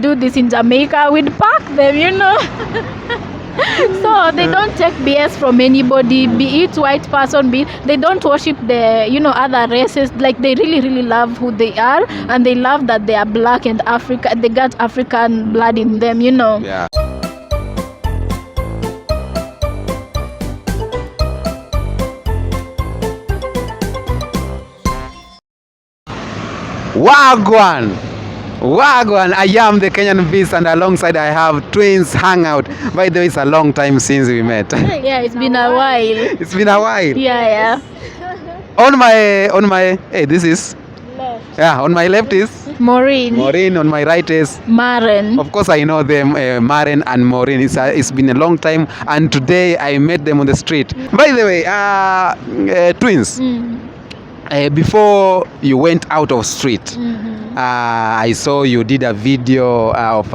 do this in Jamaica, we'd pack them, you know. So they don't take BS from anybody, be it white person, they don't worship the, you know, other races. Like, they really, really love who they are, and they love that they are black and they got African blood in them, you know. Yeah. Wagwan! I am the Kenyan Beast, and alongside I have twins Hangout. By the way, it's a long time since we met. Yeah, it's been a while. It's been a while. Yeah. On my hey, this is Left. yeah. On my left is Maureen. On my right is Maren. of course I know them, Maren and Maureen. It's been a long time, and today I met them on the street. By the way, twins. Before you went out of street, I saw you did a video of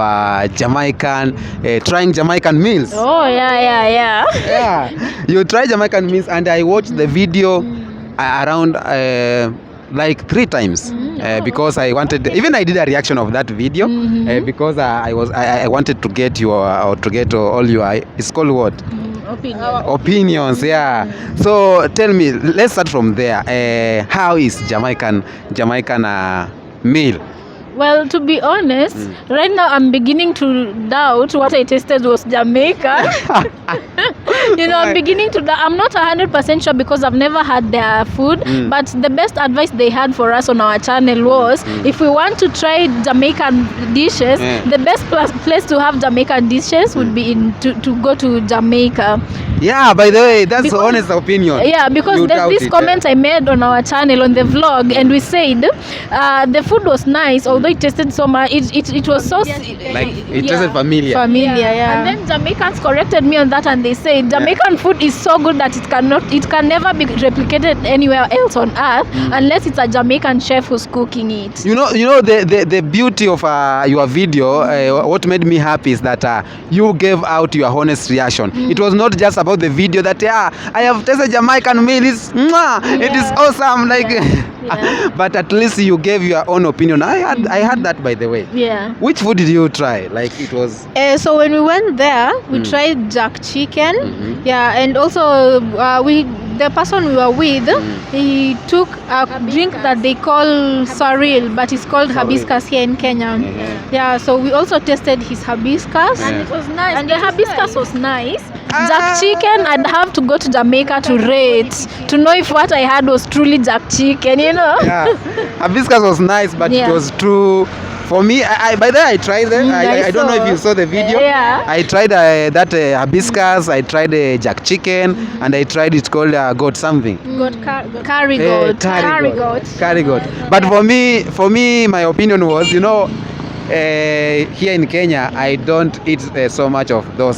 Jamaican, trying Jamaican meals. Oh, yeah. Yeah, you tried Jamaican meals, and I watched the video around like 3 times because I wanted, even I did a reaction of that video because I wanted to get all your, it's called what? Opinions, yeah. So tell me, let's start from there. How is Jamaican meal? Well, to be honest, right now I'm beginning to doubt what I tasted was Jamaica. You know, I'm beginning to doubt. I'm not 100% sure because I've never had their food. But the best advice they had for us on our channel was, if we want to try Jamaican dishes, the best place to have Jamaican dishes would be to go to Jamaica. Yeah, by the way, that's the honest opinion. Yeah, because there's this comment I made on our channel on the vlog, and we said the food was nice, although it tasted so much. It was so like it tasted familiar. Yeah. And then Jamaicans corrected me on that, and they said Jamaican food is so good that it can never be replicated anywhere else on earth unless it's a Jamaican chef who's cooking it. You know the beauty of your video. What made me happy is that you gave out your honest reaction. It was not just about the video that I have tasted Jamaican meal. It is awesome. Like, but at least you gave your own opinion. I had that, by the way. Yeah. Which food did you try? Like, it was. So when we went there, we tried jack chicken. Yeah, and also the person we were with, he took a drink that they call sorrel, but it's called hibiscus here in Kenya. Yeah, so we also tasted his hibiscus, and it was nice. And the hibiscus was nice. Jack chicken, I'd have to go to Jamaica to rate, to know if what I had was truly jack chicken, you know. Yeah, hibiscus was nice, but it was too. For me, by the way, I tried them. I don't know if you saw the video. Yeah. I tried that hibiscus, I tried jack chicken, and I tried it called goat something. Curry goat. But for me, my opinion was, here in Kenya, I don't eat so much of those.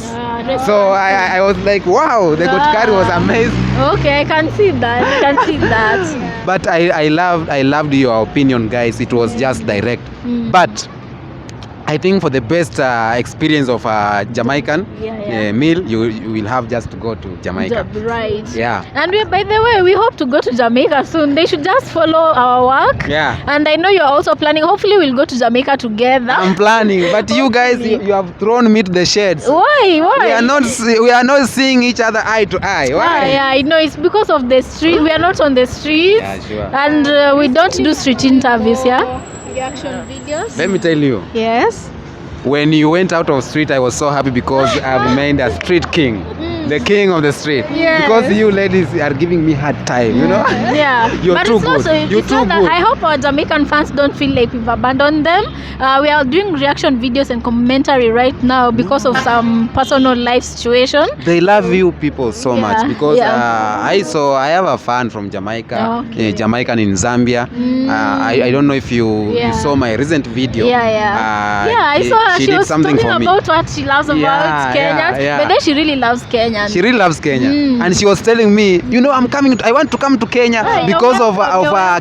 So I was like, wow, the goat curry was amazing. Okay, I can see that. But I loved your opinion, guys. It was just direct. But I think for the best experience of Jamaican meal, you will have just to go to Jamaica. Right. Yeah. And by the way, we hope to go to Jamaica soon. They should just follow our work. Yeah. And I know you're also planning. Hopefully, we'll go to Jamaica together. I'm planning, but you guys, you have thrown me to the sheds. Why? We are not seeing each other eye to eye. Why? Yeah, I know. It's because of the street. We are not on the streets. Yeah, sure. And we don't do street interviews, yeah? Reaction videos. Let me tell you. Yes. When you went out of street, I was so happy because I've made a street king. The king of the street. Yes. Because you ladies are giving me hard time, Yeah. You're too good. You're too good. I hope our Jamaican fans don't feel like we've abandoned them. We are doing reaction videos and commentary right now because of some personal life situation. They love you people so much because I have a fan from Jamaica, Jamaican in Zambia. I don't know if you saw my recent video. I saw her. She was talking about what she loves about Kenyans. But then she really loves Kenya. She really loves Kenya, and she was telling me, I want to come to Kenya because of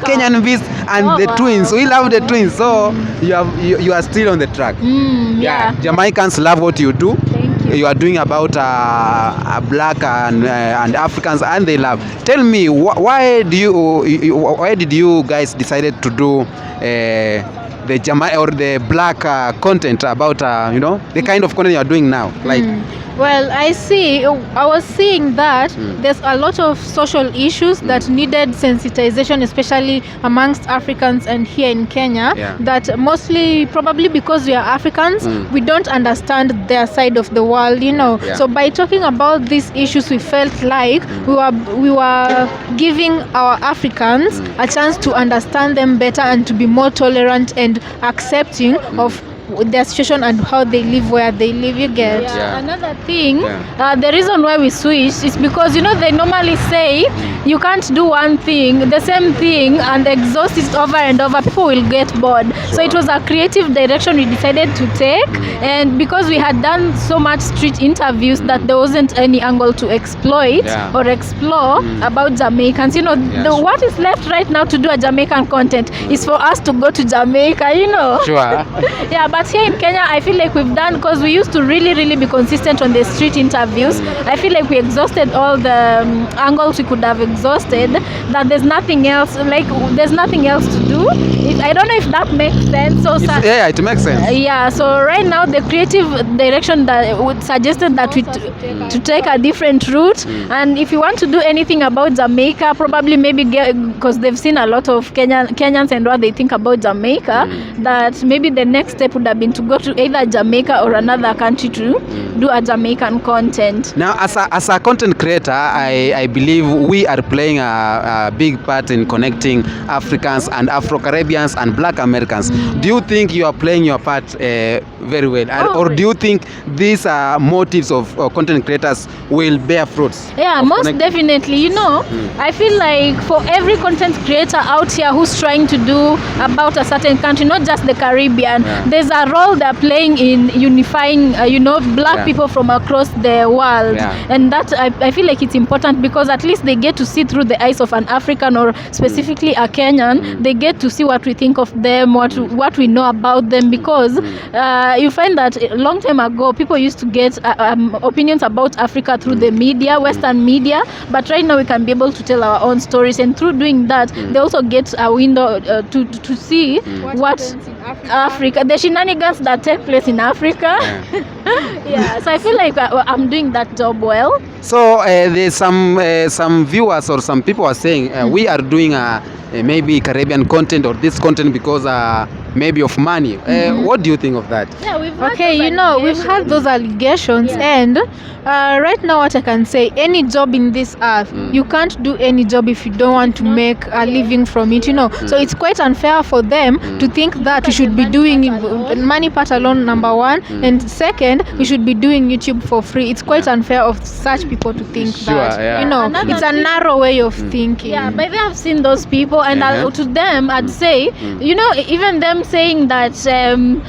Kenyan Beast and the twins. We love the twins, so you are still on the track. Jamaicans love what you do. Thank you. You are doing about black and Africans, and they love. Tell me, why did you guys decided to do or the black content about the kind of content you are doing now, like. Well, I was seeing that there's a lot of social issues that needed sensitization, especially amongst Africans and here in Kenya, that mostly probably because we are Africans, we don't understand their side of the world, So by talking about these issues, we felt like we were giving our Africans a chance to understand them better and to be more tolerant and accepting of their situation and how they live where they live, you get. Another thing, the reason why we switched is because they normally say you can't do one thing, the same thing, and exhaust it over and over. People will get bored. So it was a creative direction we decided to take, and because we had done so much street interviews that there wasn't any angle to exploit or explore about Jamaicans. What is left right now to do a Jamaican content is for us to go to Jamaica, Sure. But here in Kenya, I feel like we've done, because we used to really be consistent on the street interviews. I feel like we exhausted all the angles we could have exhausted, that there's nothing else to do. I don't know if that makes sense. It makes sense. So right now the creative direction that would suggested that we to take a different route, and if you want to do anything about Jamaica, probably maybe because they've seen a lot of Kenyans and what they think about Jamaica, that maybe the next step would have been to go to either Jamaica or another country to do a Jamaican content. Now, as a content creator, I believe we are playing a big part in connecting Africans and Afro-Caribbeans and Black Americans. Do you think you are playing your part very well? Or do you think these motives of content creators will bear fruits? Yeah, most definitely. I feel like for every content creator out here who's trying to do about a certain country, not just the Caribbean, there's a role they're playing in unifying, black people from across the world. And that I feel like it's important, because at least they get to see through the eyes of an African or specifically a Kenyan. They get to see what we think of them, what we know about them, because you find that a long time ago people used to get opinions about Africa through the media, Western media, but right now we can be able to tell our own stories, and through doing that they also get a window to see what Africa, the shenanigans that take place in Africa. So I feel like I'm doing that job well. So there's some viewers or some people are saying we are doing maybe Caribbean content or this content because maybe of money. What do you think of that? Yeah, we've had those allegations, and right now what I can say, any job in this earth, you can't do any job if you don't want to make a living from it, So it's quite unfair for them to think that we should be doing money part alone, number one, and second, we should be doing YouTube for free. It's quite unfair of such people to think that. It's a narrow way of thinking. Yeah, but they have seen those people, and to them I'd say, even them saying that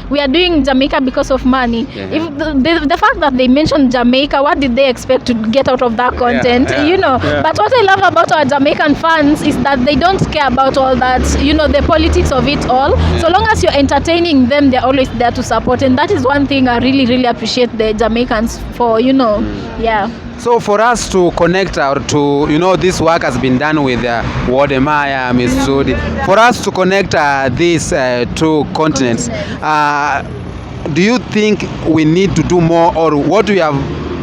we are doing Jamaica because of money. If the fact that they mentioned Jamaica, what did they expect to get out of that content? But what I love about our Jamaican fans is that they don't care about all that, the politics of it all. So long as you're entertaining them, they're always there to support, and that is one thing I really appreciate the Jamaicans for. So for us to connect or to, this work has been done with Wodemaya, Miss Judy. For us to connect these two continents, do you think we need to do more, or what we have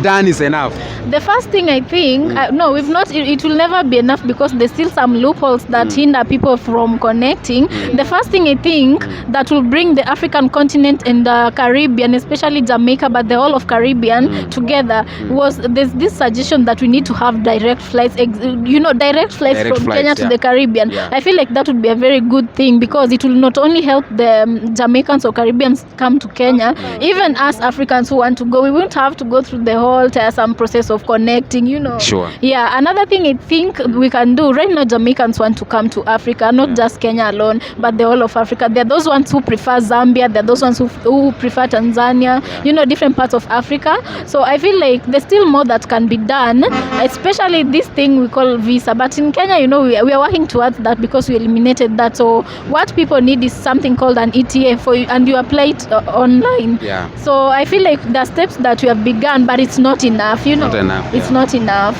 done is enough? The first thing I think, no, we've not. It will never be enough, because there's still some loopholes that hinder people from connecting. The first thing I think that will bring the African continent and the Caribbean, especially Jamaica, but the whole of Caribbean together, was there's this suggestion that we need to have direct flights, from Kenya to the Caribbean. I feel like that would be a very good thing, because it will not only help the Jamaicans or Caribbeans come to Kenya, even us Africans who want to go, we won't have to go through the whole tiresome process of connecting, Sure. Yeah, another thing I think we can do, right now Jamaicans want to come to Africa, not just Kenya alone, but the whole of Africa. There are those ones who prefer Zambia, there are those ones who prefer Tanzania, different parts of Africa. So I feel like there's still more that can be done, especially this thing we call visa. But in Kenya, we are working towards that, because we eliminated that. So what people need is something called an ETA and you apply it online. So I feel like there are steps that we have begun, but it's not enough, Not enough. It's not enough.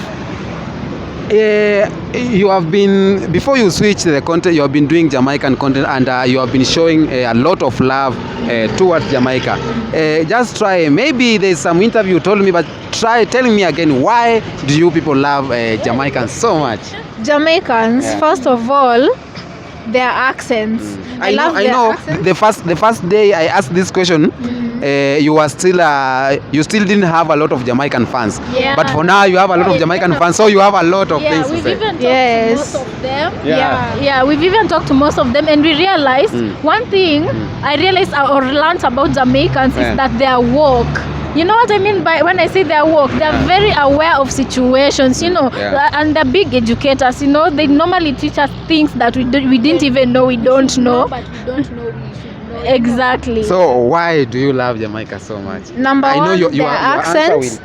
you have been, before you switch the content, you have been doing Jamaican content, and you have been showing a lot of love towards Jamaica. Just try, maybe there's some interview you told me, but try telling me again, why do you people love Jamaicans so much? Jamaicans, first of all, their accents. I love their accents. The first day I asked this question, you were still you still didn't have a lot of Jamaican fans. Yeah. But for now you have a lot of Jamaican fans, so you have a lot of things to we've say. even talked to most of them. Yeah. We've even talked to most of them, and we realized one thing I realized or learned about Jamaicans is that they are woke. You know what I mean by when I say they're woke? They're very aware of situations, you know, and they're big educators. You know, they normally teach us things that we didn't even know we don't know. But we don't know we should know. Exactly. So why do you love Jamaica so much? Number I know one, your accents.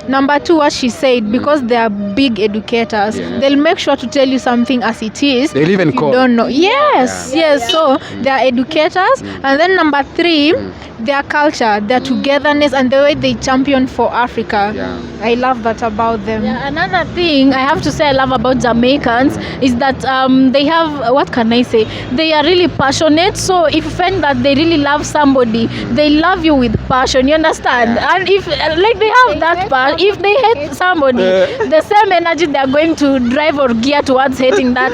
Number two, what she said, because they are big educators, they'll make sure to tell you something as it is. They'll even call. You don't know. Yes. So they are educators. And then number three, their culture, their togetherness, and the way they champion for Africa. I love that about them. Another thing I have to say I love about Jamaicans is that they have, what can I say? They are really passionate. So if you find that they really love somebody, they love you with passion. You understand? And if like they have that part, if they hate somebody, the same energy they are going to drive or gear towards hating that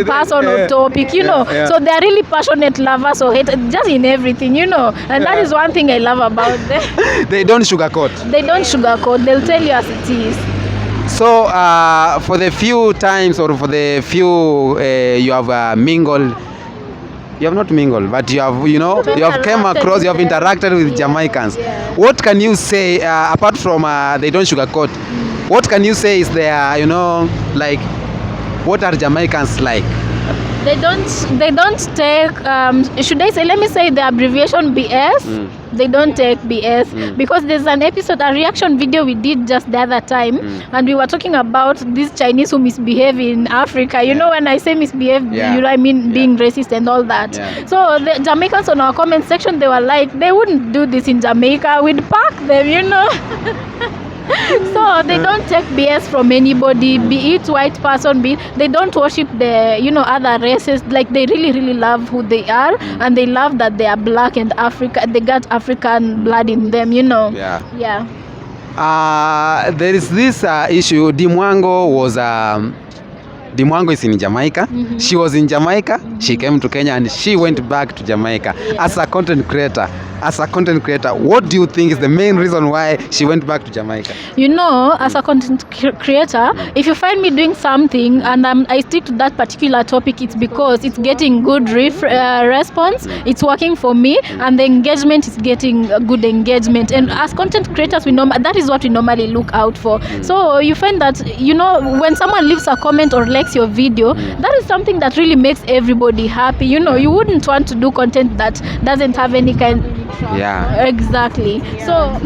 person or topic. You know. So they are really passionate lovers or hate just in everything. You know, and that is one thing I love about them. They don't sugarcoat. They don't sugarcoat. They'll tell you as it is. So for the few times or for the few you have mingled, you have not mingled, but you have, you know, you have came across, you have interacted with Jamaicans. What can you say apart from they don't sugarcoat? What can you say is their, you know, like, what are Jamaicans like? They don't take should I say, let me say the abbreviation BS. They don't take BS because there's an episode, a reaction video we did just the other time, and we were talking about these Chinese who misbehave in Africa. You know, when I say misbehave, you know, I mean being racist and all that. So the Jamaicans on our comment section, they were like, they wouldn't do this in Jamaica. We'd pack them, you know. So they don't take BS from anybody, be it white person, they don't worship the, you know, other races. Like they really love who they are, and they love that they are black and Africa. They got African blood in them, you know. There is this issue. Dimwango is in Jamaica. She was in Jamaica. She came to Kenya and she went back to Jamaica as a content creator. What do you think is the main reason why she went back to Jamaica? You know, as a content creator, if you find me doing something and I stick to that particular topic, it's because it's getting good response, it's working for me, and the engagement is getting a good engagement. And as content creators, that is what we normally look out for. So you find that, you know, when someone leaves a comment or likes your video, that is something that really makes everybody happy. You know, you wouldn't want to do content that doesn't have any kind. Exactly. So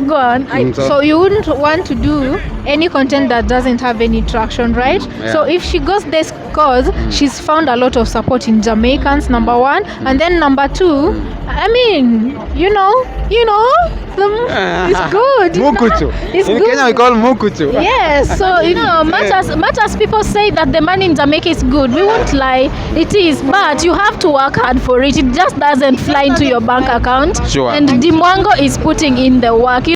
go on. So you wouldn't want to do any content that doesn't have any traction, right? So if she goes this cause, she's found a lot of support in Jamaicans, number one, and then number two, I mean, you know, it's good. Mukuchu. It's in good. Kenya we call mukuchu. Yes. So You know, much as people say that the money in Jamaica is good, we won't lie, it is, but you have to work hard for it. It just doesn't fly into your bank account. Sure. And Dimwango is putting in the work.